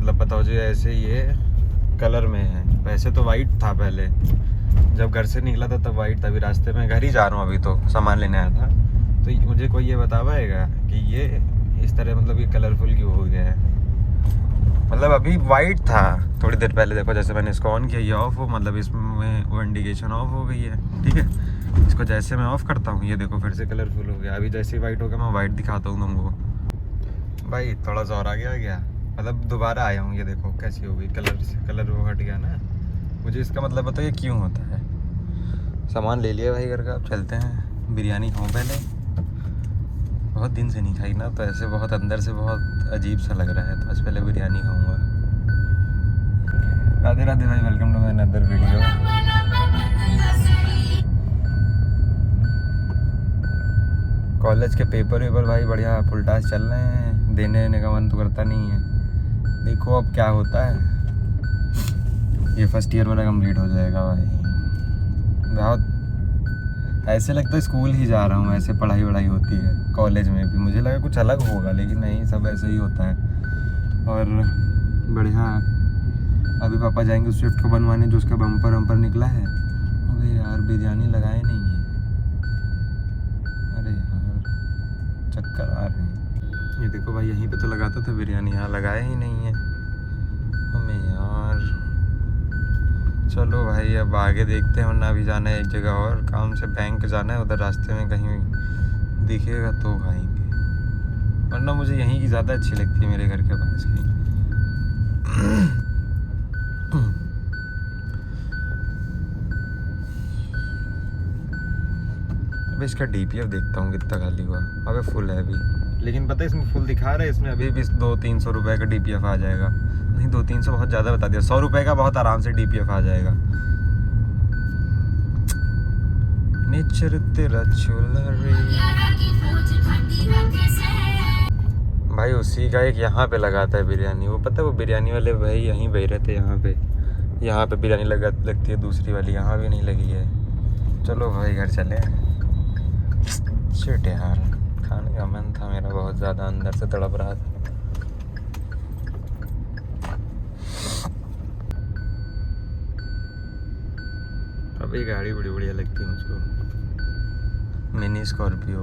मतलब पता हो जाए ऐसे ये कलर में है। वैसे तो वाइट था पहले, जब घर से निकला था तब वाइट था। अभी रास्ते में घर ही जा रहा हूँ, अभी तो सामान लेने आया था। तो मुझे कोई ये बता पाएगा कि ये इस तरह मतलब ये कलरफुल क्यों हो गया है। मतलब अभी वाइट था थोड़ी देर पहले, देखो जैसे मैंने इसको ऑन किया ये ऑफ हो, मतलब इसमें वो इंडिकेशन ऑफ हो गई है। ठीक है, इसको जैसे मैं ऑफ करता हूँ ये देखो फिर से कलरफुल हो गया। अभी जैसे ही वाइट हो गया मैं वाइट दिखाता हूँ तुमको। भाई थोड़ा सा और आ गया मतलब दोबारा आया हूँ, ये देखो कैसी हो गई कलर वो हट गया ना। मुझे इसका मतलब बताओ ये क्यों होता है। सामान ले लिया भाई घर का, अब चलते हैं बिरयानी खाऊं पहले। बहुत दिन से नहीं खाई ना, तो ऐसे बहुत अंदर से बहुत अजीब सा लग रहा है, तो आज पहले बिरयानी खाऊंगा। राधे राधे भाई, welcome to my another video. College के पेपर भाई बढ़िया फुल टास चल रहे हैं, देने का मन तो करता नहीं है। देखो अब क्या होता है। ये फर्स्ट ईयर वाला कंप्लीट हो जाएगा भाई। बहुत ऐसे लगता है स्कूल ही जा रहा हूँ, ऐसे पढ़ाई वढ़ाई होती है कॉलेज में भी। मुझे लगा कुछ अलग होगा, लेकिन नहीं, सब ऐसे ही होता है। और बढ़िया अभी पापा जाएंगे स्विफ्ट को बनवाने, जो उसका बम्पर निकला है। अरे यार बिरयानी लगाए नहीं है, अरे यार चक्कर आ रहे हैं। ये देखो भाई यहीं पे तो लगाता था बिरयानी, यहाँ लगाया ही नहीं है हमें यार। चलो भाई अब आगे देखते हैं, वरना अभी जाना है एक जगह और काम से, बैंक जाना है। उधर रास्ते में कहीं दिखेगा तो खाएंगे, वरना मुझे यहीं की ज़्यादा अच्छी लगती है, मेरे घर के पास की। अभी इसका DPF देखता हूँ कितना खाली हुआ। अबे फुल है अभी, लेकिन पता है इसमें फुल दिखा रहा है, इसमें अभी भी 200-300 रुपये का DPF आ जाएगा। नहीं 200-300 बहुत ज़्यादा बता दिया, 100 रुपये का बहुत आराम से DPF आ जाएगा। नेचर तेरा चोला रे भाई, उसी का एक यहाँ पे लगाता है बिरयानी। वो पता है वो बिरयानी वाले भाई यहीं बैठ रहे थे, यहाँ पे बिरयानी लगती है दूसरी वाली, यहाँ भी नहीं लगी है। चलो भाई घर चले। शिट यार, खाने का मन था मेरा बहुत ज़्यादा, अंदर से तड़प रहा था। अभी गाड़ी बड़ी बढ़िया लगती है मुझको, मिनी स्कॉर्पियो।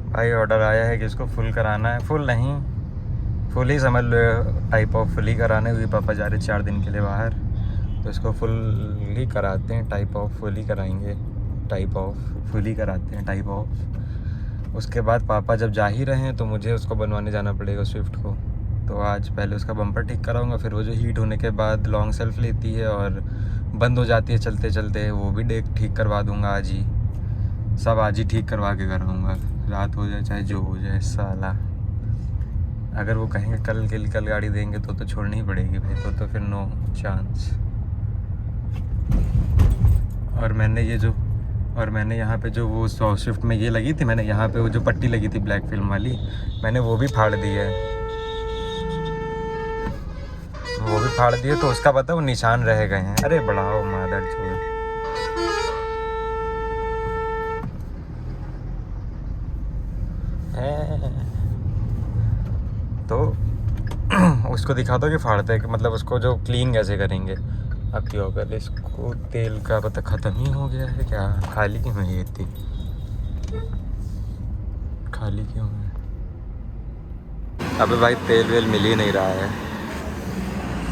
भाई ऑर्डर आया है कि इसको फुल कराना है, फुल नहीं फुल ही समझ लो, टाइप ऑफ फुल ही कराने। हुई पापा जा रहे 4 दिन के लिए बाहर, तो इसको फुल ही कराते हैं, टाइप ऑफ फुल ही कराएंगे, टाइप ऑफ फुल ही कराते हैं, टाइप ऑफ। उसके बाद पापा जब जा ही रहे हैं तो मुझे उसको बनवाने जाना पड़ेगा स्विफ्ट को। तो आज पहले उसका बम्पर ठीक कराऊंगा, फिर वो जो हीट होने के बाद लॉन्ग सेल्फ लेती है और बंद हो जाती है चलते चलते, वो भी ठीक करवा दूंगा आज ही। सब आज ही ठीक करवा के कराऊंगा, रात हो जाए चाहे जो हो जाए साला। अगर वो कहेंगे कल गाड़ी देंगे तो छोड़नी ही पड़ेगी भाई, तो फिर नो चांस। और मैंने यहाँ पे जो वो स्विफ्ट में ये लगी थी, मैंने यहाँ पे वो जो पट्टी लगी थी ब्लैक फिल्म वाली, मैंने वो भी फाड़ दी है। तो उसका पता वो निशान रह गए हैं। अरे बढ़ाओ मादर छोड़। तो उसको दिखा दो कि फाड़ते हैं, मतलब उसको जो क्लीन कैसे करेंगे। अब क्या होगा, इसको तेल का पता ख़त्म ही हो गया है क्या? खाली क्यों है ये इतनी, खाली क्यों है? अबे भाई तेल वेल मिल ही नहीं रहा है,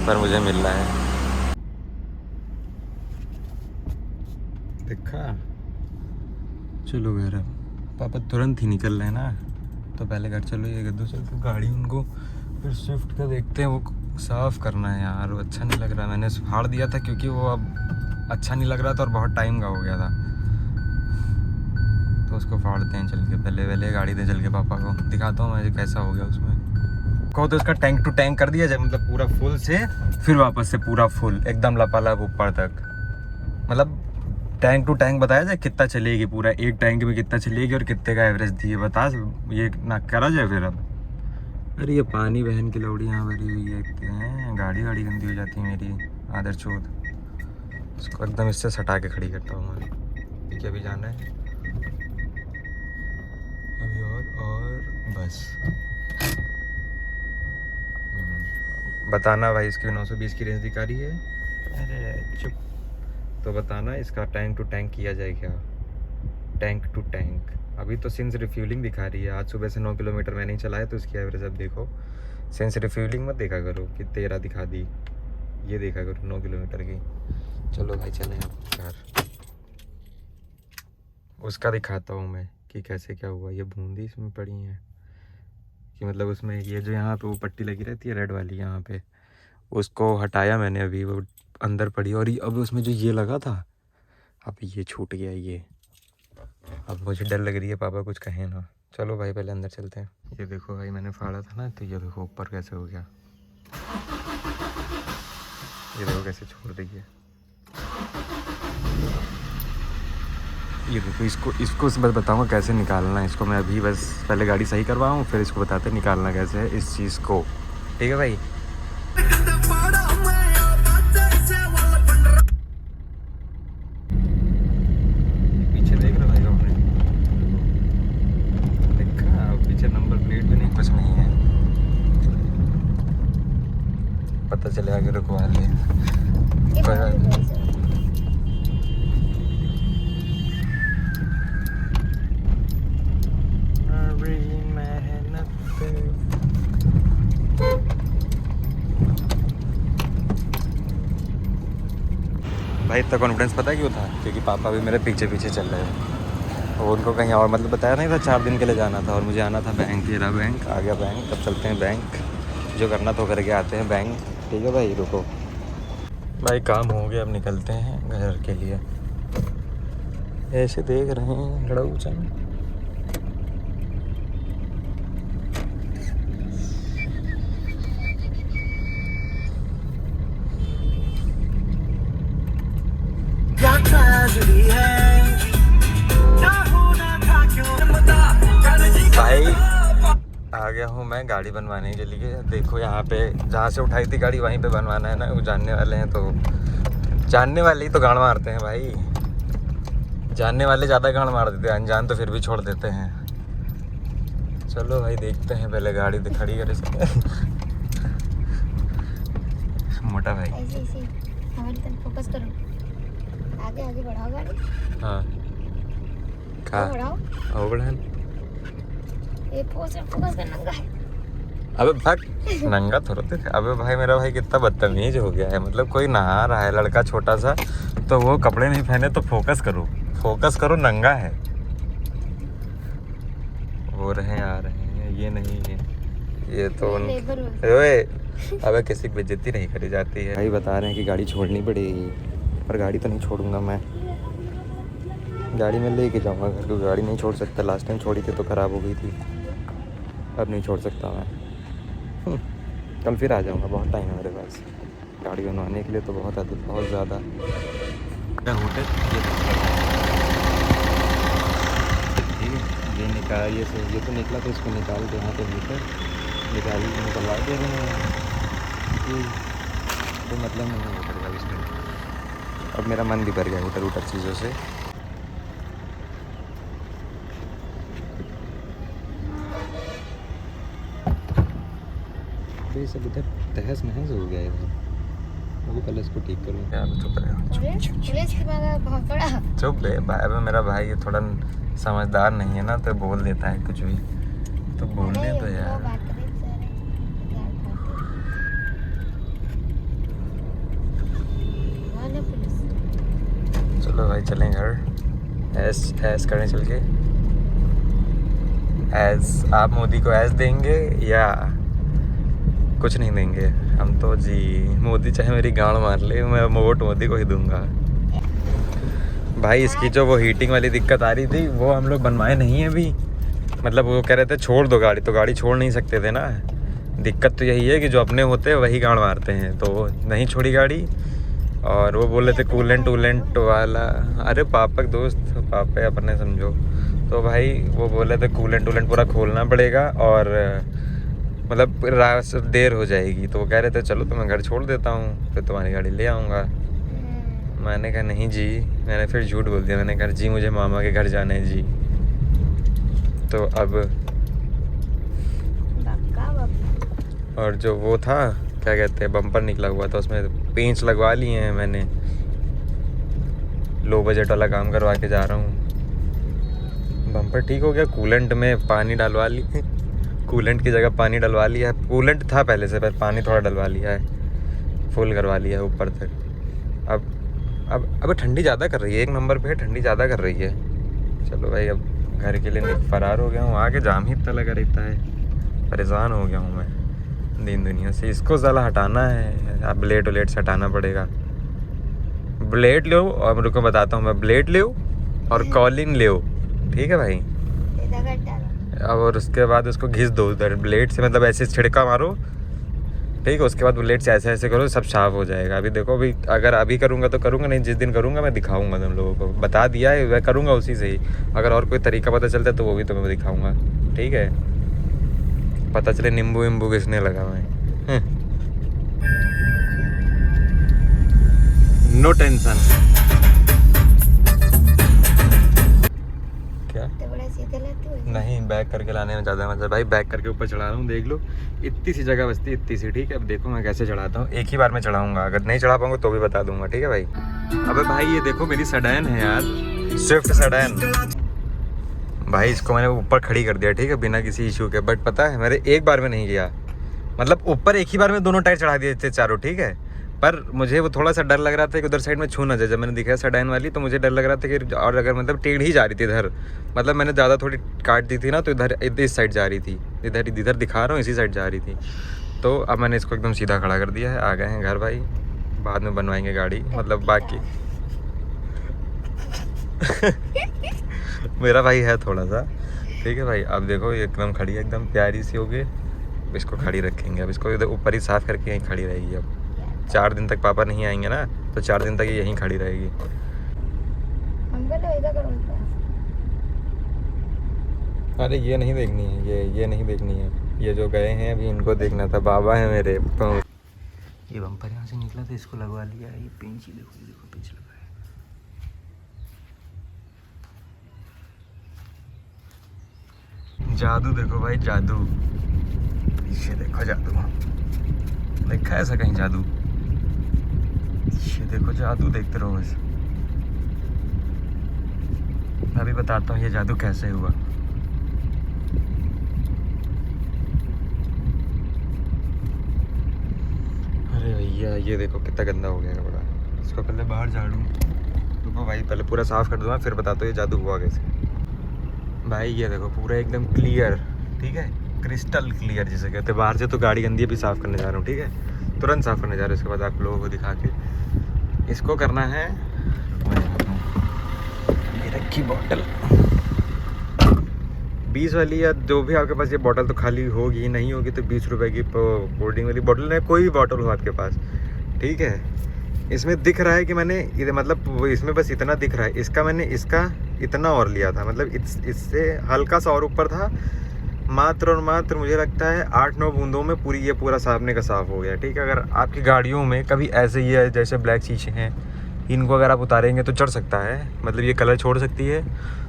पर मुझे मिल रहा है। देखा, चलो घर। पापा तुरंत ही निकल रहे हैं ना, तो पहले घर चलो, ये गद्दू चल के गाड़ी उनको फिर स्विफ्ट का देखते हैं। वो साफ़ करना है यार, वो अच्छा नहीं लग रहा। मैंने फाड़ दिया था क्योंकि वो अब अच्छा नहीं लग रहा था और बहुत टाइम का हो गया था, तो उसको फाड़ते हैं चल के। पहले गाड़ी दे चल के, पापा को दिखाता हूँ मैं कैसा हो गया उसमें। कहो तो उसका टैंक टू टैंक कर दिया जाए, मतलब पूरा फुल से फिर वापस से पूरा फुल एकदम लपालप ऊपर तक, मतलब टैंक टू टैंक बताया जाए कितना चलेगी, पूरा एक टैंक में कितना चलेगी और कितने का एवरेज दिए बता, ये ना करा जाए फिर। अब अरे ये पानी बहन की लौड़ी यहाँ भरी हुई है, गाड़ी गंदी हो जाती है मेरी, आदर चोद। इसको एकदम इससे सटा के खड़ी करता हूँ मैं, क्योंकि अभी जाना है अभी और बस। बताना भाई, इसकी 920 की रेंज दिखा रही है। अरे चुप। तो बताना इसका टैंक टू टैंक किया जाए क्या, टैंक टू टैंक। अभी तो सिंस रिफ्यूलिंग दिखा रही है, आज सुबह से 9 किलोमीटर मैं नहीं चलाया तो इसकी एवरेज अब देखो। सिंस रिफ्यूलिंग मत देखा करो कि 13 दिखा दी, ये देखा करो 9 किलोमीटर की। चलो भाई चलें अब घर। उसका दिखाता हूँ मैं कि कैसे क्या हुआ। ये बूंदी इसमें पड़ी हैं कि मतलब उसमें ये जो यहाँ पे वो पट्टी लगी रहती है रेड वाली यहाँ पे, उसको हटाया मैंने अभी, वो अंदर पड़ी। और अब उसमें जो ये लगा था, अब ये छूट गया ये। अब मुझे डर लग रही है पापा कुछ कहें ना। चलो भाई पहले अंदर चलते हैं। ये देखो भाई मैंने फाड़ा था ना, तो ये देखो ऊपर कैसे हो गया, ये देखो कैसे छोड़ दी है। ये देखो इसको बस बताऊंगा कैसे निकालना है इसको। मैं अभी बस पहले गाड़ी सही करवाऊँ, फिर इसको बताते निकालना कैसे है इस चीज़ को। ठीक है भाई। पीछे देख रहे भाई आपने देखा, पीछे नंबर प्लेट भी नहीं, कुछ नहीं है। पता चले आगे रुकवा ले। भाई इतना कॉन्फिडेंस पता है क्यों था, क्योंकि पापा भी मेरे पीछे पीछे चल रहे हैं और उनको कहीं और मतलब बताया नहीं था, 4 दिन के लिए जाना था और मुझे आना था बैंक। ये रहा बैंक, आ गया बैंक। अब चलते हैं बैंक, जो करना तो करके आते हैं बैंक। ठीक है भाई रुको भाई, काम हो गया, अब निकलते हैं घर के लिए। ऐसे देख रहे हैं लड़ाऊ चल। भाई आ गया हूँ मैं गाड़ी बनवाने के लिए। देखो यहाँ पे जहाँ से उठाई थी गाड़ी वहीं पे बनवाना है ना, वो जानने वाले हैं तो जानने वाले ही तो गाड़ मारते हैं भाई। जानने वाले ज़्यादा गाड़ मार देते हैं, अनजान तो फिर भी छोड़ देते हैं। चलो भाई देखते हैं, पहले गाड़ी खड़ी करे सकते मोटा भाई ऐसे हमारी तरफ फोकस करो, आगे आगे बढ़ाओ गाड़ी। हाँ कहाँ बढ़ाओ, आओ बढ़ान। ये फोकस कर, नंगा है। अबे भाग, नंगा थोड़ा थे। अबे भाई मेरा भाई कितना बदतमीज हो गया है, मतलब कोई नहा रहा है लड़का छोटा सा, तो वो कपड़े नहीं पहने तो फोकस करो, नंगा है। हो रहे हैं आ रहे हैं, ये नहीं है ये तो ओए। अबे किसी की बेइज्जती नहीं करी जाती है भाई। बता रहे हैं कि गाड़ी छोड़नी पड़ेगी, पर गाड़ी तो नहीं छोड़ूंगा मैं। गाड़ी में लेके जाऊंगा घर को, गाड़ी नहीं छोड़ सकता। लास्ट टाइम छोड़ी थी तो ख़राब हो गई थी, अब नहीं छोड़ सकता मैं। कल फिर आ जाऊंगा, बहुत टाइम है मेरे पास गाड़ी बनवाने के लिए तो, बहुत ज़्यादा। होटल ठीक है, ये निकाल, ये तो निकला तो इसको निकाल के यहाँ पे भीतर निकलवा दे रहे हैं। तो मतलब नहीं है होटल का इसमें। अब मेरा मन भी भर गया होटल चीज़ों से। ये सब इधर तहस नहस हो गया इधर। अभी पहले इसको ठीक करूँ क्या। चुप रहे, बहुत बड़ा चुप बे भाई। मेरा भाई थोड़ा समझदार नहीं है ना, तो बोल देता है कुछ भी, तो बोलने तो यार। चलो भाई चलें घर। ऐस करने चल के, ऐस आप मोदी को ऐस देंगे या कुछ नहीं देंगे हम तो जी। मोदी चाहे मेरी गांड मार ले, मैं वोट मोदी को ही दूंगा भाई। इसकी जो वो हीटिंग वाली दिक्कत आ रही थी वो हम लोग बनवाए नहीं है अभी। मतलब वो कह रहे थे छोड़ दो गाड़ी, तो गाड़ी छोड़ नहीं सकते थे ना। दिक्कत तो यही है कि जो अपने होते हैं वही गांड मारते हैं, तो नहीं छोड़ी गाड़ी। और वो बोले थे कूलेंट वाला, अरे पापा के दोस्त, पापा अपने समझो। तो भाई वो बोले थे कूलेंट पूरा खोलना पड़ेगा और मतलब रात देर हो जाएगी। तो वो कह रहे थे चलो तो मैं घर छोड़ देता हूँ, फिर तुम्हारी गाड़ी ले आऊँगा। मैंने कहा नहीं जी, मैंने फिर झूठ बोल दिया, मैंने कहा जी मुझे मामा के घर जाना है जी। तो अब और जो वो था क्या कहते हैं बम्पर निकला हुआ था, उसमें पेंच लगवा लिए हैं मैंने। लो बजट वाला काम करवा के जा रहा हूँ। बम्पर ठीक हो गया, कूलेंट में पानी डलवा ली कूलेंट की जगह पानी डलवा लिया है। कूलेंट था पहले से, पर पानी थोड़ा डलवा लिया है, फुल करवा लिया है ऊपर तक। अब ठंडी ज़्यादा कर रही है, एक नंबर पे ठंडी ज़्यादा कर रही है। चलो भाई अब घर के लिए फरार हो गया हूँ। आगे जाम ही इतना लगा रहता है, परेशान हो गया हूँ मैं दिन दुनिया से। इसको साला हटाना है, अब ब्लेड व्लेड से हटाना पड़ेगा। ब्लेड लो और रुको बताता हूँ मैं, ब्लेड लो और कॉलिन लो, ठीक है भाई। अब और उसके बाद उसको घिस दो उधर ब्लेड से, मतलब ऐसे छिड़का मारो, ठीक है। उसके बाद ब्लेड से ऐसे ऐसे करो, सब साफ हो जाएगा। अभी देखो, अभी अगर अभी करूँगा तो करूँगा, नहीं जिस दिन करूँगा मैं दिखाऊँगा तुम लोगों को। बता दिया है मैं करूँगा उसी से ही। अगर और कोई तरीका पता चलता है तो वो भी तुम्हें दिखाऊँगा, ठीक है। पता चले नींबू वींबू घिसने लगा मैं। No tension. क्या नहीं, बैक करके लाने में ज़्यादा मजा। भाई बैक करके ऊपर चढ़ा रहा हूँ, देख लो इतनी सी जगह बचती है, इतनी सी, ठीक है। अब देखो मैं कैसे चढ़ाता हूँ, एक ही बार में चढ़ाऊँगा, अगर नहीं चढ़ा पाऊँगा तो भी बता दूँगा, ठीक है भाई। अबे भाई ये देखो मेरी सेडान है यार, स्विफ्ट सेडान। भाई इसको मैंने ऊपर खड़ी कर दिया, ठीक है, बिना किसी इशू के। बट पता है मैंने एक बार में नहीं किया, मतलब ऊपर एक ही बार में दोनों टायर चढ़ा दिए थे चारों, ठीक है। पर मुझे वो थोड़ा सा डर लग रहा था कि उधर साइड में छू ना जाए। जब मैंने दिखाया सेडान वाली तो मुझे डर लग रहा था कि, और अगर मतलब टेढ़ी जा रही थी इधर, मतलब मैंने ज़्यादा थोड़ी काट दी थी ना, तो इधर इस साइड जा रही थी, इधर दिखा रहा हूँ इसी साइड जा रही थी। तो अब मैंने इसको एकदम सीधा खड़ा कर दिया है। आ गए हैं घर भाई, बाद में बनवाएंगे गाड़ी, मतलब बाकी मेरा भाई है थोड़ा सा, ठीक है भाई। अब देखो ये एकदम खड़ी है, एकदम प्यारी सी होगी। इसको खड़ी रखेंगे, अब इसको इधर ऊपर ही साफ़ करके यहीं खड़ी रहेगी। अब 4 दिन तक पापा नहीं आएंगे ना, तो 4 दिन तक ये यहीं खड़ी रहेगी। अरे ये नहीं देखनी है, ये नहीं देखनी है, ये जो गए हैं अभी इनको देखना था। बाबा है मेरे तो। ये बम्पर यहाँ से निकला था, इसको लगवा लिया। ये पेंच ही देखो, देखो पेंच लगा है। जादू देखो भाई, जादू। ये देखो जादू, देखा ऐसा कहीं जादू? ये देखो जादू, देखते रहो बस। अभी बताता हूँ ये जादू कैसे हुआ। अरे भैया ये देखो कितना गंदा हो गया कपड़ा। इसको पहले बाहर झाड़ू, रुको भाई पहले पूरा साफ़ कर दूँगा, फिर बताता हूँ ये जादू हुआ कैसे। भाई ये देखो पूरा एकदम क्लियर, ठीक है, क्रिस्टल क्लियर जिसे कहते हैं। बाहर से तो गाड़ी गंदी भी साफ़ करने जा रहा हूँ, ठीक है, तुरंत साफ़ करने जा रहा हूँ। उसके बाद आप लोगों को दिखा के इसको करना है। ये रखी बॉटल 20 वाली, या जो भी आपके पास ये बॉटल तो खाली होगी, नहीं होगी तो 20 रुपए की कोल्ड वाली बॉटल है, कोई भी बॉटल हो आपके पास, ठीक है। इसमें दिख रहा है कि मैंने ये, मतलब इसमें बस इतना दिख रहा है, इसका मैंने इसका इतना और लिया था, मतलब इससे हल्का सा और ऊपर था। मात्र और मात्र मुझे लगता है 8-9 बूंदों में पूरी ये पूरा सामने का साफ़ हो गया, ठीक है। अगर आपकी गाड़ियों में कभी ऐसे ही है, जैसे ब्लैक शीशे हैं, इनको अगर आप उतारेंगे तो चढ़ सकता है, मतलब ये कलर छोड़ सकती है,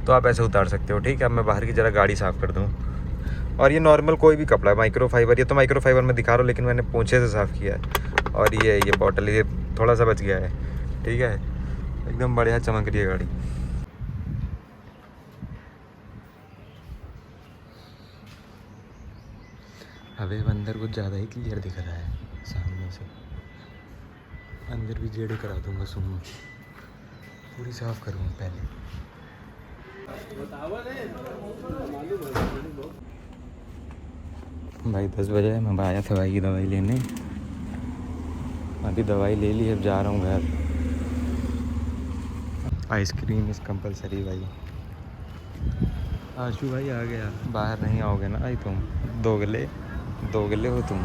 तो आप ऐसे उतार सकते हो, ठीक है। अब मैं बाहर की ज़रा गाड़ी साफ़ कर दूँ। और ये नॉर्मल कोई भी कपड़ा है, माइक्रोफाइबर, ये तो माइक्रोफाइबर में दिखा रहा हूँ, लेकिन मैंने पोंछे से साफ़ किया है। और ये बॉटल ये थोड़ा सा बच गया है, ठीक है, एकदम बढ़िया चमक रही है गाड़ी। अबे अंदर कुछ ज़्यादा ही क्लियर दिख रहा है सामने से, अंदर भी जेड़े करा दूँगा, सुन पूरी साफ़ करूँगा पहले। भाई 10 बजे मैं आया था भाई की दवाई लेने, अभी दवाई ले ली, अब जा रहा हूँ घर। आइसक्रीम इज़ कंपलसरी भाई। आशू भाई आ गया, बाहर नहीं आओगे ना भाई तुम, दो गले हो तुम।